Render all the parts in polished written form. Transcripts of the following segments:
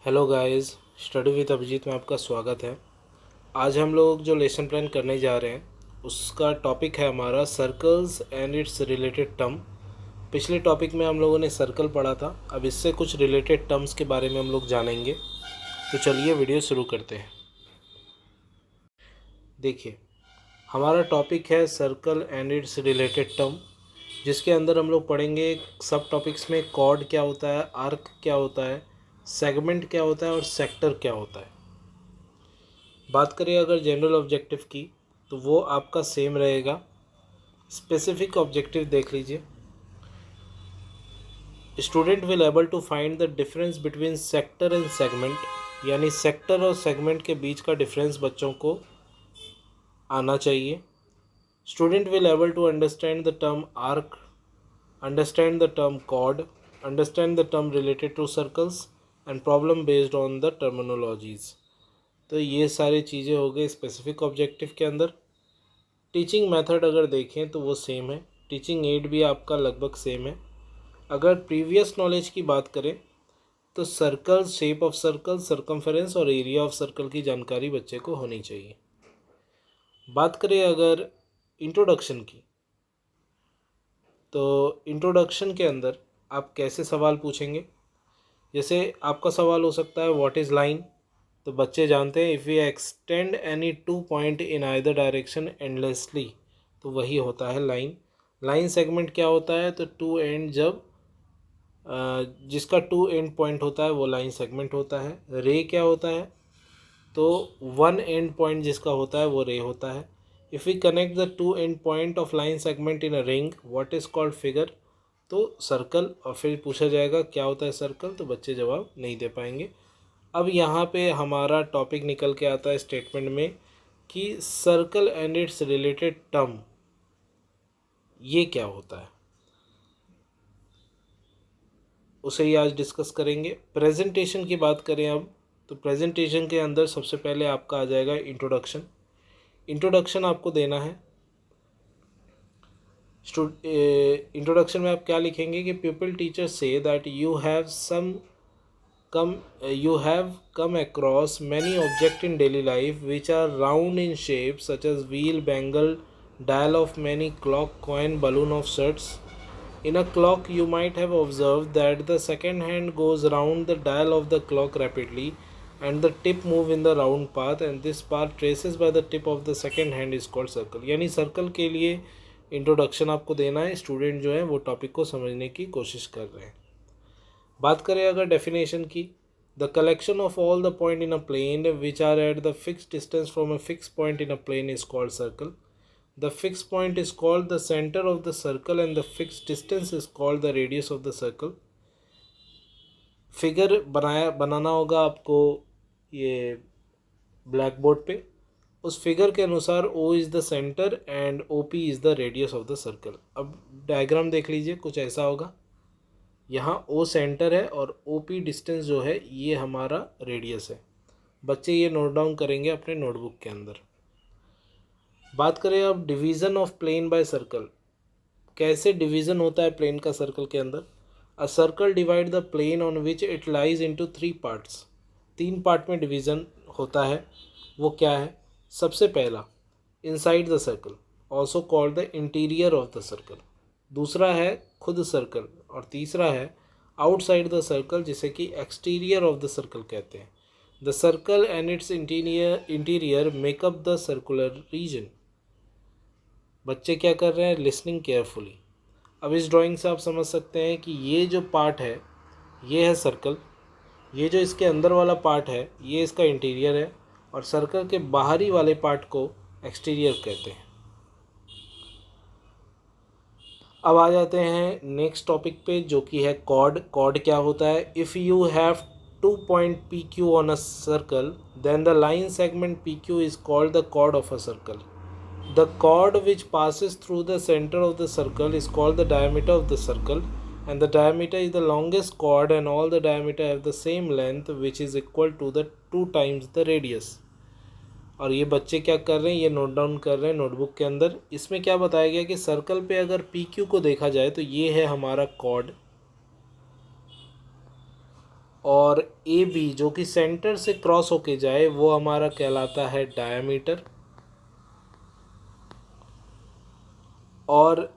Hello guys, study with Abhijeet में आपका स्वागत है। आज हम लोग जो लेसन प्लान करने जा रहे हैं उसका टॉपिक है हमारा circles and it's related term. पिछले टॉपिक में हम लोगों ने सर्कल पढ़ा था, अब इससे कुछ रिलेटेड टर्म्स के बारे में हम लोग जानेंगे। तो चलिए वीडियो शुरू करते हैं। देखिए, हमारा टॉपिक है circle and it's related term, जिसके अंदर हम लोग पढ़ेंगे सब टॉपिक्स में कॉर्ड क्या होता है, आर्क क्या होता है, सेगमेंट क्या होता है और सेक्टर क्या होता है। बात करें अगर जनरल ऑब्जेक्टिव की तो वो आपका सेम रहेगा। स्पेसिफिक ऑब्जेक्टिव देख लीजिए। Student will able to find the difference between sector and segment, यानी सेक्टर और सेगमेंट के बीच का डिफरेंस बच्चों को आना चाहिए। Student will able to understand the term arc, understand the term chord, understand the term related to circles and problem based on the terminologies. तो ये सारी चीज़ें हो गई स्पेसिफिक ऑब्जेक्टिव के अंदर। टीचिंग मेथड अगर देखें तो वो सेम है, टीचिंग एड भी आपका लगभग सेम है। अगर प्रीवियस नॉलेज की बात करें तो circle, shape of circle, circumference और एरिया ऑफ सर्कल की जानकारी बच्चे को होनी चाहिए। बात करें अगर इंट्रोडक्शन की, तो इंट्रोडक्शन के अंदर आप कैसे सवाल पूछेंगे। जैसे आपका सवाल हो सकता है व्हाट इज़ लाइन, तो बच्चे जानते हैं if we extend any two point in either direction endlessly, तो वही होता है लाइन। लाइन सेगमेंट क्या होता है, तो टू एंड जब जिसका टू एंड पॉइंट होता है वो लाइन सेगमेंट होता है। रे क्या होता है, तो वन एंड पॉइंट जिसका होता है वो रे होता है। If we connect the two end point of line segment in a ring what is called figure, तो सर्कल। और फिर पूछा जाएगा क्या होता है सर्कल, तो बच्चे जवाब नहीं दे पाएंगे। अब यहाँ पे हमारा टॉपिक निकल के आता है स्टेटमेंट में कि circle and it's related term ये क्या होता है, उसे ही आज डिस्कस करेंगे। प्रेजेंटेशन की बात करें अब, तो प्रेजेंटेशन के अंदर सबसे पहले आपका आ जाएगा इंट्रोडक्शन। इंट्रोडक्शन आपको देना है। इंट्रोडक्शन में आप क्या लिखेंगे कि people teacher say that you have come across many objects in daily life which are round in shape, such as wheel, bangle, dial of many, clock, coin, balloon of sorts. In a clock, you might have observed that the second hand goes round the dial of the clock rapidly and the tip move in the round path, and this path traces by the tip of the second hand is called circle. यानी circle के लिए introduction आपको देना है। Student जो है वो topic को समझने की कोशिश कर रहे हैं। बात करें अगर डेफिनेशन की, the collection of all the point in a plane which are at the fix distance from a fix point in a plane is called circle. The fix point is called the centre of the circle and the fix distance is called the radius of the circle. Figure बनाना होगा आपको ये black board पे। उस figure के अनुसार O is the centre and OP is the radius of the circle. अब diagram देख लीजिए, कुछ ऐसा होगा। यहाँ O सेंटर है और OP डिस्टेंस जो है ये हमारा रेडियस है। बच्चे ये नोट डाउन करेंगे अपने नोटबुक के अंदर। बात करें अब division of plane by circle, कैसे डिवीज़न होता है प्लेन का सर्कल के अंदर। A circle divide the plane on which it lies into three parts. तीन पार्ट में डिवीज़न होता है, वो क्या है। सबसे पहला inside the circle, also called the interior of the circle. दूसरा है खुद सर्कल, और तीसरा है आउटसाइड द सर्कल, जिसे कि एक्सटीरियर ऑफ द सर्कल कहते हैं। The circle and it's interior makeup the circular region. बच्चे क्या कर रहे हैं, लिसनिंग केयरफुली। अब इस ड्राइंग से आप समझ सकते हैं कि ये जो पार्ट है ये है सर्कल, ये जो इसके अंदर वाला पार्ट है ये इसका इंटीरियर है, और सर्कल के बाहरी वाले पार्ट को एक्सटीरियर कहते हैं। अब आ जाते हैं नेक्स्ट टॉपिक पे, जो कि है कॉर्ड। कॉर्ड क्या होता है। If you have two point P Q on a circle then the line segment P Q is called the chord of a circle. The chord which passes through the center of the circle is called the diameter of the circle, and the diameter is the longest chord and all the diameter have the same length which is equal to the 2 times the radius. और ये बच्चे क्या कर रहे हैं, ये note down कर रहे हैं नोटबुक के अंदर। इसमें क्या बताया गया कि सर्कल पे अगर पी क्यू को देखा जाए तो ये है हमारा कॉर्ड, और ए बी जो कि सेंटर से क्रॉस होके जाए वो हमारा कहलाता है डायमीटर। और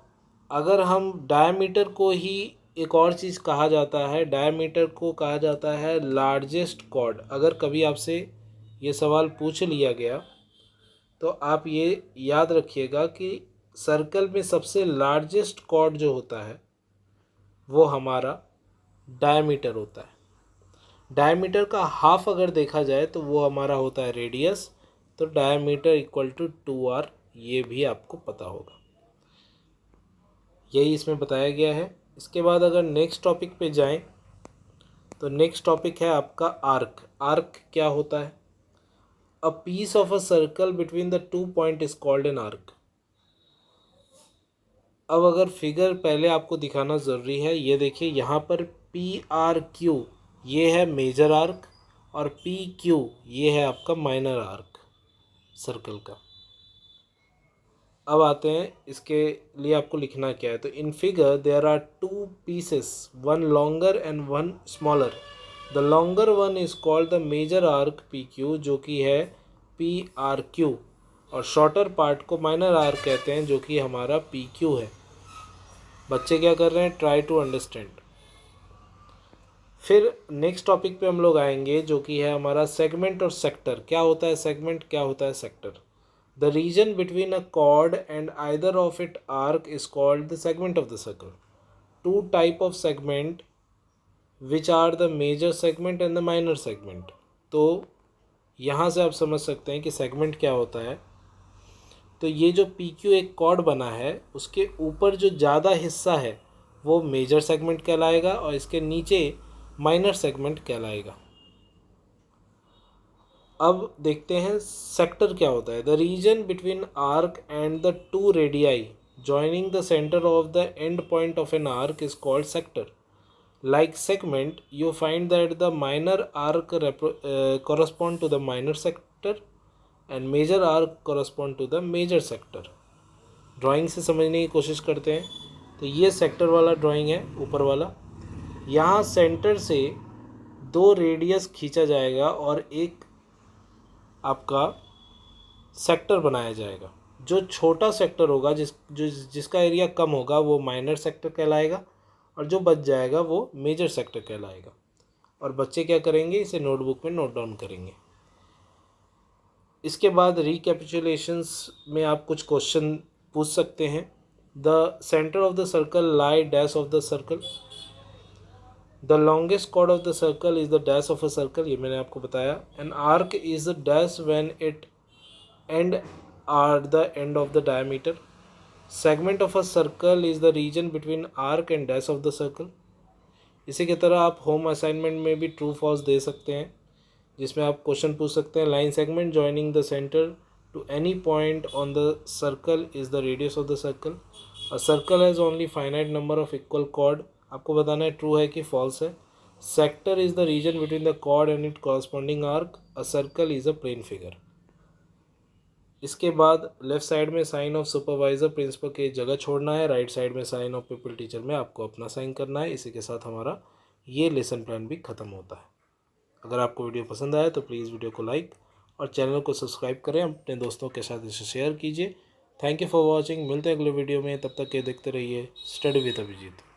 अगर हम डायमीटर को ही एक और चीज़ कहा जाता है, डायमीटर को कहा जाता है लार्जेस्ट कॉर्ड। अगर कभी आपसे ये सवाल पूछ लिया गया तो आप ये याद रखिएगा कि सर्कल में सबसे लार्जेस्ट कॉर्ड जो होता है वो हमारा डायमीटर होता है। डायमीटर का हाफ अगर देखा जाए तो वो हमारा होता है रेडियस। तो डायमीटर इक्वल टू 2r, ये भी आपको पता होगा, यही इसमें बताया गया है। इसके बाद अगर नेक्स्ट टॉपिक पे जाएं तो नेक्स्ट टॉपिक है आपका आर्क। आर्क क्या होता है? A piece of a circle between the 2 point is called an arc. अब अगर फिगर पहले आपको दिखाना ज़रूरी है, ये देखिए यहाँ पर पी आर क्यू ये है मेजर आर्क और पी क्यू ये है आपका माइनर आर्क सर्कल का। अब आते हैं इसके लिए आपको लिखना क्या है। तो in figure there are 2 pieces, one longer and one smaller. The longer one is called the major arc P Q, जो कि है पी आर क्यू, और शॉर्टर पार्ट को माइनर आर्क कहते हैं, जो कि हमारा पी क्यू है। बच्चे क्या कर रहे हैं? Try to understand. फिर नेक्स्ट टॉपिक पे हम लोग आएंगे जो कि है हमारा सेगमेंट और सेक्टर। क्या होता है सेगमेंट, क्या होता है sector? The region between a chord and either of its arc is called the segment of the circle. Two type of segment which are the major segment and the minor segment. तो यहाँ से आप समझ सकते हैं कि segment क्या होता है। तो ये जो पी क्यू एक कॉर्ड बना है उसके ऊपर जो ज़्यादा हिस्सा है वो मेजर सेगमेंट कहलाएगा और इसके नीचे माइनर सेगमेंट कहलाएगा। अब देखते हैं सेक्टर क्या होता है। The region between arc and the 2 radii joining the centre of the end point of N arc is called sector. Like segment you find that the minor arc correspond to the minor sector and major arc correspond to the major sector। Drawing से समझने की कोशिश करते हैं। तो ये sector वाला drawing है ऊपर वाला। यहाँ सेंटर से 2 रेडियस खींचा जाएगा और एक आपका सेक्टर बनाया जाएगा। जो छोटा सेक्टर होगा जिसका एरिया कम होगा वो माइनर सेक्टर कहलाएगा और जो बच जाएगा वो मेजर सेक्टर कहलाएगा। और बच्चे क्या करेंगे? इसे नोटबुक में नोट डाउन करेंगे। इसके बाद रिकैपिचुलेशंस में आप कुछ क्वेश्चन पूछ सकते हैं। The centre of the circle lie dash of the circle. The longest chord of the circle is the dash of a circle, ये मैंने आपको बताया। An arc is the dash when it end are the end of the diameter. Segment of a circle is the region between arc and dash of the circle. इसी की तरह आप home assignment में भी ट्रू फॉल्स दे सकते हैं, जिसमें आप क्वेश्चन पूछ सकते हैं। Line segment joining the centre to any point on the circle is the radius of the circle. A circle has only finite number of equal chord. आपको बताना है ट्रू है कि फॉल्स है। Sector is the region between the chord and it corresponding arc. A circle is a plane figure. इसके बाद left side में sign of supervisor principal की जगह छोड़ना है, राइट साइड में साइन ऑफ पीपल टीचर में आपको अपना साइन करना है। इसी के साथ हमारा ये लेसन प्लान भी ख़त्म होता है। अगर आपको वीडियो पसंद आए तो प्लीज़ वीडियो को लाइक और चैनल को सब्सक्राइब करें, अपने दोस्तों के साथ इसे शेयर कीजिए। Thank you for watching. मिलते हैं अगले वीडियो में, तब तक के देखते रहिए स्टडी विद अभिजीत।